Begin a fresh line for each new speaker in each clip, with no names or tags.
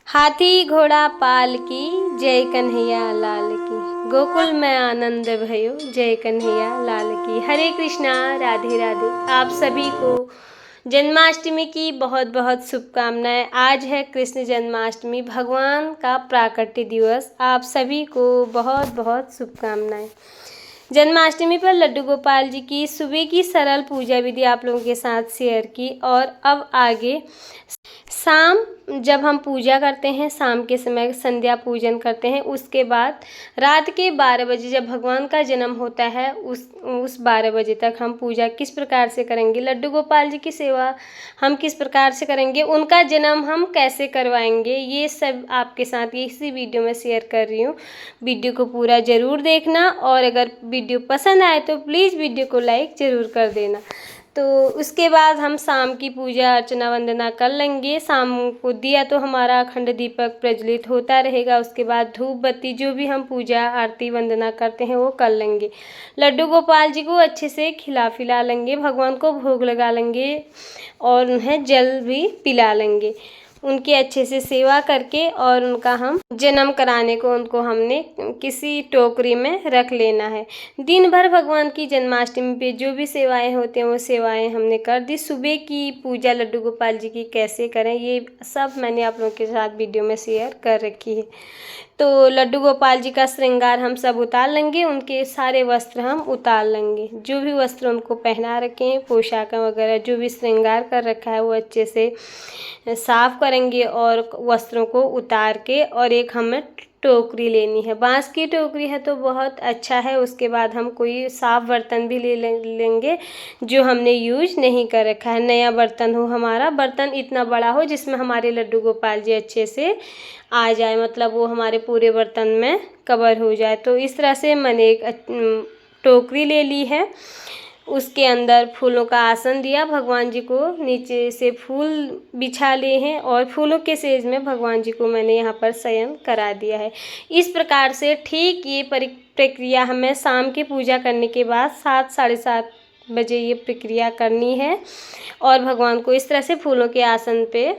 हाथी घोड़ा पाल की जय कन्हैया लाल की, गोकुल में आनंद भयो जय कन्हैया लाल की। हरे कृष्णा, राधे राधे। आप सभी को जन्माष्टमी की बहुत बहुत शुभकामनाएं। आज है कृष्ण जन्माष्टमी, भगवान का प्राकट्य दिवस। आप सभी को बहुत बहुत शुभकामनाएं। जन्माष्टमी पर लड्डू गोपाल जी की सुबह की सरल पूजा विधि आप लोगों के साथ शेयर की। और अब आगे शाम जब हम पूजा करते हैं, शाम के समय संध्या पूजन करते हैं, उसके बाद रात के 12 बजे जब भगवान का जन्म होता है उस 12 बजे तक हम पूजा किस प्रकार से करेंगे, लड्डू गोपाल जी की सेवा हम किस प्रकार से करेंगे, उनका जन्म हम कैसे करवाएंगे, ये सब आपके साथ इसी वीडियो में शेयर कर रही हूँ। वीडियो को पूरा ज़रूर देखना और अगर वीडियो पसंद आए तो प्लीज़ वीडियो को लाइक ज़रूर कर देना। तो उसके बाद हम शाम की पूजा अर्चना वंदना कर लेंगे। शाम को दिया तो हमारा अखंड दीपक प्रज्वलित होता रहेगा। उसके बाद धूप बत्ती जो भी हम पूजा आरती वंदना करते हैं वो कर लेंगे। लड्डू गोपाल जी को अच्छे से खिला पिला लेंगे, भगवान को भोग लगा लेंगे और उन्हें जल भी पिला लेंगे। उनकी अच्छे से सेवा करके और उनका हम जन्म कराने को उनको हमने किसी टोकरी में रख लेना है। दिन भर भगवान की जन्माष्टमी पे जो भी सेवाएं होती हैं वो सेवाएं हमने कर दी। सुबह की पूजा लड्डू गोपाल जी की कैसे करें ये सब मैंने आप लोगों के साथ वीडियो में शेयर कर रखी है। तो लड्डू गोपाल जी का श्रृंगार हम सब उतार लेंगे, उनके सारे वस्त्र हम उतार लेंगे। जो भी वस्त्र उनको पहना रखे हैं, पोशाक वगैरह जो भी श्रृंगार कर रखा है वो अच्छे से साफ करेंगे और वस्त्रों को उतार के और एक हमें टोकरी लेनी है। बांस की टोकरी है तो बहुत अच्छा है। उसके बाद हम कोई साफ बर्तन भी लेंगे जो हमने यूज नहीं कर रखा है। नया बर्तन हो, हमारा बर्तन इतना बड़ा हो जिसमें हमारे लड्डू गोपाल जी अच्छे से आ जाए, मतलब वो हमारे पूरे बर्तन में कवर हो जाए। तो इस तरह से मैंने एक टोकरी ले ली है। उसके अंदर फूलों का आसन दिया, भगवान जी को नीचे से फूल बिछा लिए हैं और फूलों के सेज में भगवान जी को मैंने यहाँ पर शयन करा दिया है। इस प्रकार से ठीक ये प्रक्रिया हमें शाम की पूजा करने के बाद 7 साढ़े 7 बजे ये प्रक्रिया करनी है और भगवान को इस तरह से फूलों के आसन पे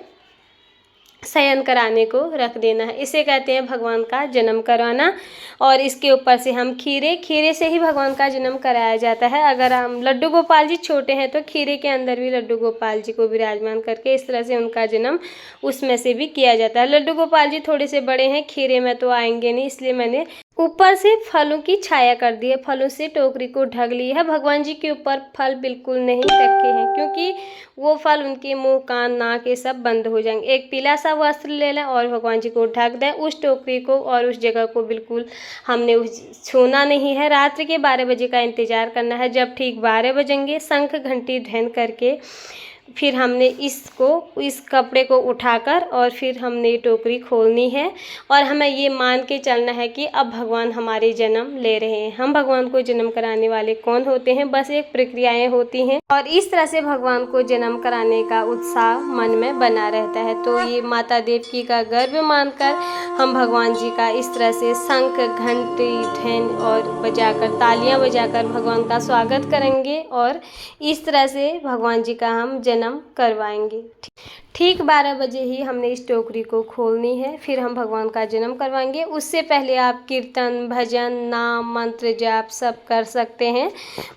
शयन कराने को रख देना है। इसे कहते हैं भगवान का जन्म करवाना। और इसके ऊपर से हम खीरे से ही भगवान का जन्म कराया जाता है। अगर हम लड्डू गोपाल जी छोटे हैं तो खीरे के अंदर भी लड्डू गोपाल जी को विराजमान करके इस तरह से उनका जन्म उसमें से भी किया जाता है। लड्डू गोपाल जी थोड़े से बड़े हैं, खीरे में तो आएंगे नहीं, इसलिए मैंने ऊपर से फलों की छाया कर दी है, फलों से टोकरी को ढक ली है। भगवान जी के ऊपर फल बिल्कुल नहीं रखे हैं क्योंकि वो फल उनके मुंह कान नाक ये सब बंद हो जाएंगे। एक पीला सा वस्त्र ले लें और भगवान जी को ढक दें उस टोकरी को, और उस जगह को बिल्कुल हमने छूना नहीं है। रात्रि के 12 बजे का इंतजार करना है। जब ठीक 12 बजेंगे शंख घंटी ध्वनि करके फिर हमने इस कपड़े को उठाकर और फिर हमने ये टोकरी खोलनी है और हमें ये मान के चलना है कि अब भगवान हमारे जन्म ले रहे हैं। हम भगवान को जन्म कराने वाले कौन होते हैं, बस एक प्रक्रियाएं होती हैं और इस तरह से भगवान को जन्म कराने का उत्साह मन में बना रहता है। तो ये माता देवकी का गर्व मानकर हम भगवान जी का इस तरह से शंख घंटी ध्वनि और बजाकर तालियां बजाकर भगवान का स्वागत करेंगे और इस तरह से भगवान जी का हम जन्म करवाएंगे। ठीक 12 बजे ही हमने इस टोकरी को खोलनी है, फिर हम भगवान का जन्म करवाएंगे। उससे पहले आप कीर्तन भजन नाम मंत्र जाप सब कर सकते हैं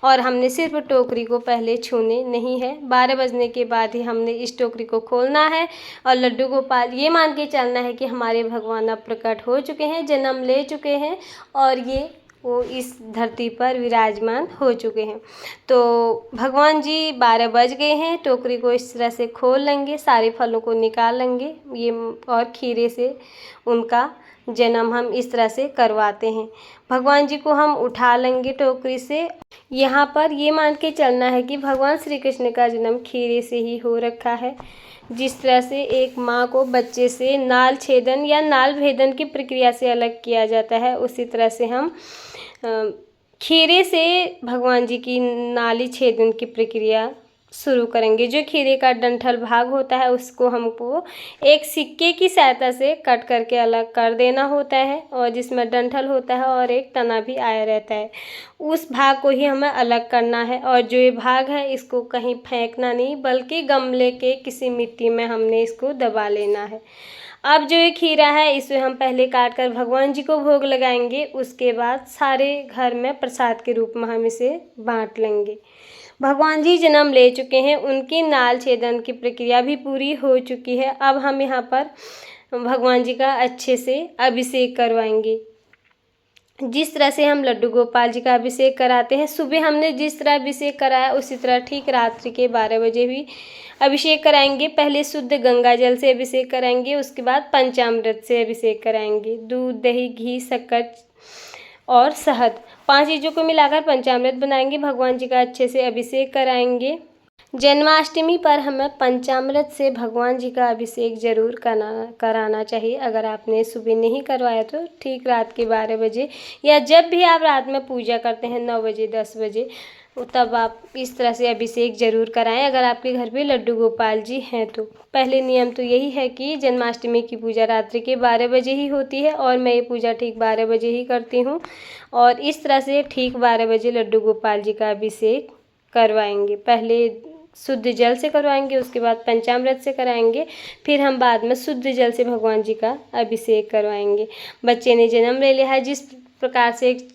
और हमने सिर्फ टोकरी को पहले छूने नहीं है। 12 बजने के बाद ही हमने इस टोकरी को खोलना है और लड्डू गोपाल ये मान के चलना है कि हमारे भगवान अब प्रकट हो चुके हैं, जन्म ले चुके हैं और वो इस धरती पर विराजमान हो चुके हैं। तो भगवान जी 12 बज गए हैं, टोकरी को इस तरह से खोल लेंगे, सारे फलों को निकाल लेंगे ये और खीरे से उनका जन्म हम इस तरह से करवाते हैं। भगवान जी को हम उठा लेंगे टोकरी से। यहाँ पर ये मान के चलना है कि भगवान श्री कृष्ण का जन्म खीरे से ही हो रखा है। जिस तरह से एक माँ को बच्चे से नाल छेदन या नाल भेदन की प्रक्रिया से अलग किया जाता है, उसी तरह से हम खीरे से भगवान जी की नाली छेदन की प्रक्रिया शुरू करेंगे। जो खीरे का डंठल भाग होता है उसको हमको एक सिक्के की सहायता से कट करके अलग कर देना होता है और जिसमें डंठल होता है और एक तना भी आया रहता है, उस भाग को ही हमें अलग करना है। और जो ये भाग है इसको कहीं फेंकना नहीं बल्कि गमले के किसी मिट्टी में हमने इसको दबा लेना है। अब जो ये खीरा है इसे हम पहले काट कर भगवान जी को भोग लगाएंगे। उसके बाद सारे घर में प्रसाद के रूप में हम इसे बांट लेंगे। भगवान जी जन्म ले चुके हैं, उनकी नाल छेदन की प्रक्रिया भी पूरी हो चुकी है। अब हम यहाँ पर भगवान जी का अच्छे से अभिषेक करवाएंगे। जिस तरह से हम लड्डू गोपाल जी का अभिषेक कराते हैं, सुबह हमने जिस तरह अभिषेक कराया उसी तरह ठीक रात्रि के 12 बजे भी अभिषेक कराएंगे। पहले शुद्ध गंगा जल से अभिषेक कराएंगे, उसके बाद पंचामृत से अभिषेक कराएंगे। दूध, दही, घी, शक्कर और शहद 5 चीज़ों को मिलाकर पंचामृत बनाएंगे। भगवान जी का अच्छे से अभिषेक कराएंगे। जन्माष्टमी पर हमें पंचामृत से भगवान जी का अभिषेक जरूर कराना चाहिए। अगर आपने सुबह नहीं करवाया तो ठीक रात के 12 बजे या जब भी आप रात में पूजा करते हैं 9 बजे 10 बजे, तब आप इस तरह से अभिषेक जरूर कराएं। अगर आपके घर पे लड्डू गोपाल जी हैं तो पहले नियम तो यही है कि जन्माष्टमी की पूजा रात्रि के 12 बजे ही होती है और मैं ये पूजा ठीक 12 बजे ही करती हूँ। और इस तरह से ठीक 12 बजे लड्डू गोपाल जी का अभिषेक करवाएंगे। पहले शुद्ध जल से करवाएंगे, उसके बाद पंचामृत से कराएंगे, फिर हम बाद में शुद्ध जल से भगवान जी का अभिषेक करवाएंगे। बच्चे ने जन्म ले लिया है, जिस प्रकार से एक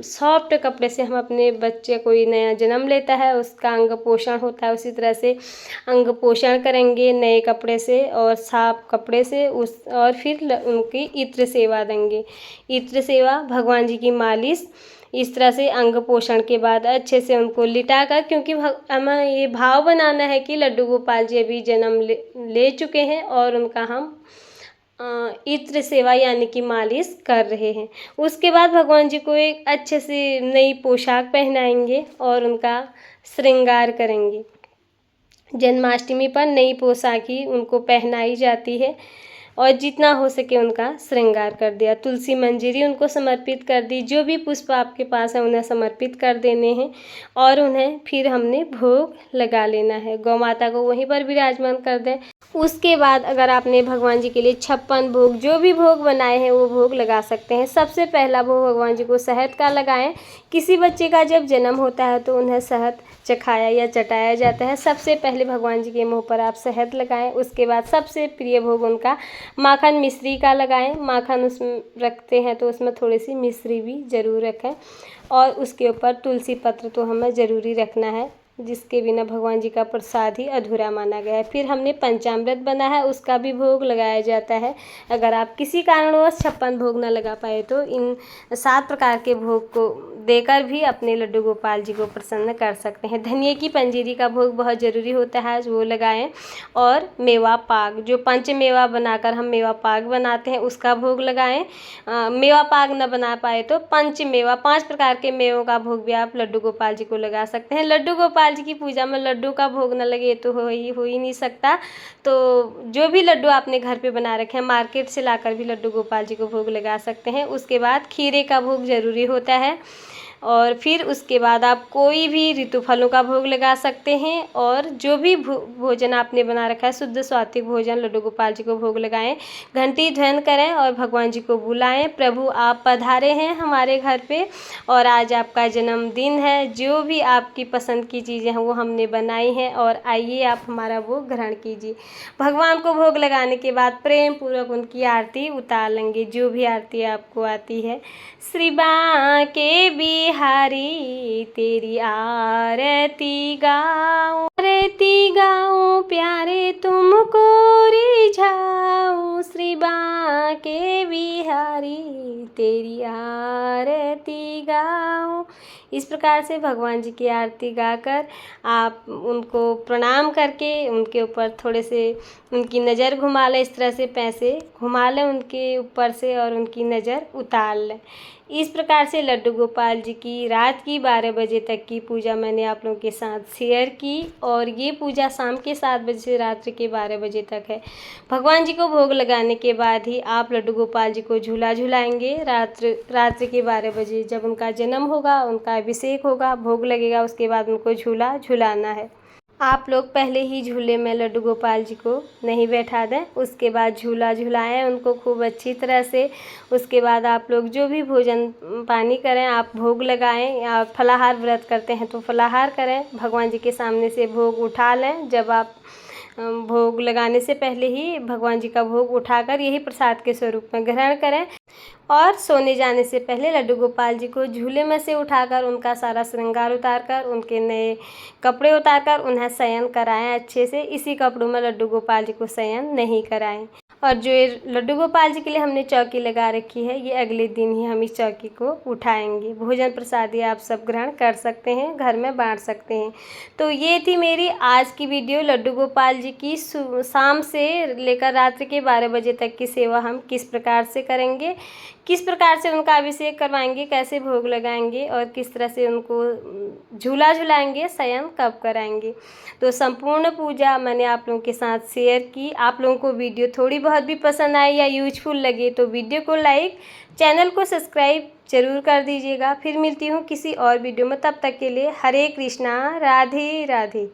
सॉफ्ट कपड़े से हम अपने बच्चे कोई नया जन्म लेता है उसका अंग पोषण होता है, उसी तरह से अंग पोषण करेंगे नए कपड़े से और साफ कपड़े से और फिर उनकी इत्र सेवा देंगे। इत्र सेवा, भगवान जी की मालिश, इस तरह से अंग पोषण के बाद अच्छे से उनको लिटा कर, क्योंकि हमें ये भाव बनाना है कि लड्डू गोपाल जी अभी जन्म ले चुके हैं और उनका हम इत्र सेवा यानी कि मालिश कर रहे हैं। उसके बाद भगवान जी को एक अच्छे से नई पोशाक पहनाएंगे और उनका श्रृंगार करेंगे। जन्माष्टमी पर नई पोशाक ही उनको पहनाई जाती है और जितना हो सके उनका श्रृंगार कर दिया। तुलसी मंजरी उनको समर्पित कर दी। जो भी पुष्प आपके पास है उन्हें समर्पित कर देने हैं और उन्हें फिर हमने भोग लगा लेना है। गौ माता को वहीं पर विराजमान कर दें। उसके बाद अगर आपने भगवान जी के लिए 56 भोग जो भी भोग बनाए हैं वो भोग लगा सकते हैं। सबसे पहला भोग भगवान जी को शहद का लगाएं। किसी बच्चे का जब जन्म होता है तो उन्हें शहद चखाया या चटाया जाता है। सबसे पहले भगवान जी के मुंह पर आप शहद लगाएं। उसके बाद सबसे प्रिय भोग उनका माखन मिश्री का लगाएं। माखन उसमें रखते हैं तो उसमें थोड़ी सी मिश्री भी ज़रूर रखें और उसके ऊपर तुलसी पत्र तो हमें ज़रूरी रखना है, जिसके बिना भगवान जी का प्रसाद ही अधूरा माना गया है। फिर हमने पंचामृत बना है, उसका भी भोग लगाया जाता है। अगर आप किसी कारणवश 56 भोग न लगा पाए तो इन 7 प्रकार के भोग को देकर भी अपने लड्डू गोपाल जी को प्रसन्न कर सकते हैं। धनिये की पंजीरी का भोग बहुत ज़रूरी होता है, वो लगाएं। और मेवा पाक, जो पंच मेवा बनाकर हम मेवा पाक बनाते हैं, उसका भोग लगाएं। मेवा पाक न बना पाए तो पंच मेवा 5 प्रकार के मेवों का भोग भी आप लड्डू गोपाल जी को लगा सकते हैं। लड्डू गोपाल जी की पूजा में लड्डू का भोग न लगे तो हो ही नहीं सकता। तो जो भी लड्डू आपने घर पे बना रखे हैं मार्केट से लाकर भी लड्डू गोपाल जी को भोग लगा सकते हैं। उसके बाद खीरे का भोग ज़रूरी होता है और फिर उसके बाद आप कोई भी ऋतु फलों का भोग लगा सकते हैं। और जो भी भोजन आपने बना रखा है शुद्ध सात्विक भोजन लड्डू गोपाल जी को भोग लगाएं। घंटी ध्वनि करें और भगवान जी को बुलाएं, प्रभु आप पधारे हैं हमारे घर पे और आज आपका जन्मदिन है। जो भी आपकी पसंद की चीज़ें हैं वो हमने बनाई हैं और आइए आप हमारा भोग ग्रहण कीजिए। भगवान को भोग लगाने के बाद प्रेम पूर्वक उनकी आरती उतार लेंगे, जो भी आरती आपको आती है। श्री बांके बिहारी तेरी आरती गाऊं प्यारे तुमको रिझाऊं। श्री बांके बिहारी तेरी आरती गाऊं। इस प्रकार से भगवान जी की आरती गाकर आप उनको प्रणाम करके उनके ऊपर थोड़े से उनकी नज़र घुमा लें। इस तरह से पैसे घुमा लें उनके ऊपर से और उनकी नज़र उतार लें। इस प्रकार से लड्डू गोपाल जी की रात की 12 बजे तक की पूजा मैंने आप लोगों के साथ शेयर की और ये पूजा शाम के 7 बजे से रात्रि के 12 बजे तक है। भगवान जी को भोग लगाने के बाद ही आप लड्डू गोपाल जी को झूला झुलाएंगे। रात्रि के 12 बजे जब उनका जन्म होगा, उनका अभिषेक होगा, भोग लगेगा, उसके बाद उनको झूला झुलाना है। आप लोग पहले ही झूले में लड्डू गोपाल जी को नहीं बैठा दें, उसके बाद झूला झुलाएं उनको खूब अच्छी तरह से। उसके बाद आप लोग जो भी भोजन पानी करें, आप भोग लगाएं या फलाहार व्रत करते हैं तो फलाहार करें। भगवान जी के सामने से भोग उठा लें। जब आप भोग लगाने से पहले ही भगवान जी का भोग उठाकर यही प्रसाद के स्वरूप में ग्रहण करें। और सोने जाने से पहले लड्डू गोपाल जी को झूले में से उठाकर उनका सारा श्रृंगार उतारकर, उनके नए कपड़े उतारकर उन्हें शयन कराएं अच्छे से। इसी कपड़ों में लड्डू गोपाल जी को शयन नहीं कराएं। और जो ये लड्डू गोपाल जी के लिए हमने चौकी लगा रखी है, ये अगले दिन ही हम इस चौकी को उठाएंगे। भोजन प्रसादी आप सब ग्रहण कर सकते हैं, घर में बांट सकते हैं। तो ये थी मेरी आज की वीडियो। लड्डू गोपाल जी की शाम से लेकर रात्रि के 12 बजे तक की सेवा हम किस प्रकार से करेंगे, किस प्रकार से उनका अभिषेक करवाएंगे, कैसे भोग लगाएंगे और किस तरह से उनको झूला झुलाएंगे, शयन कब कराएंगे। तो संपूर्ण पूजा मैंने आप लोगों के साथ शेयर की। आप लोगों को वीडियो थोड़ी बहुत भी पसंद आई या यूजफुल लगे तो वीडियो को लाइक, चैनल को सब्सक्राइब जरूर कर दीजिएगा। फिर मिलती हूँ किसी और वीडियो में, तब तक के लिए हरे कृष्णा, राधे राधे।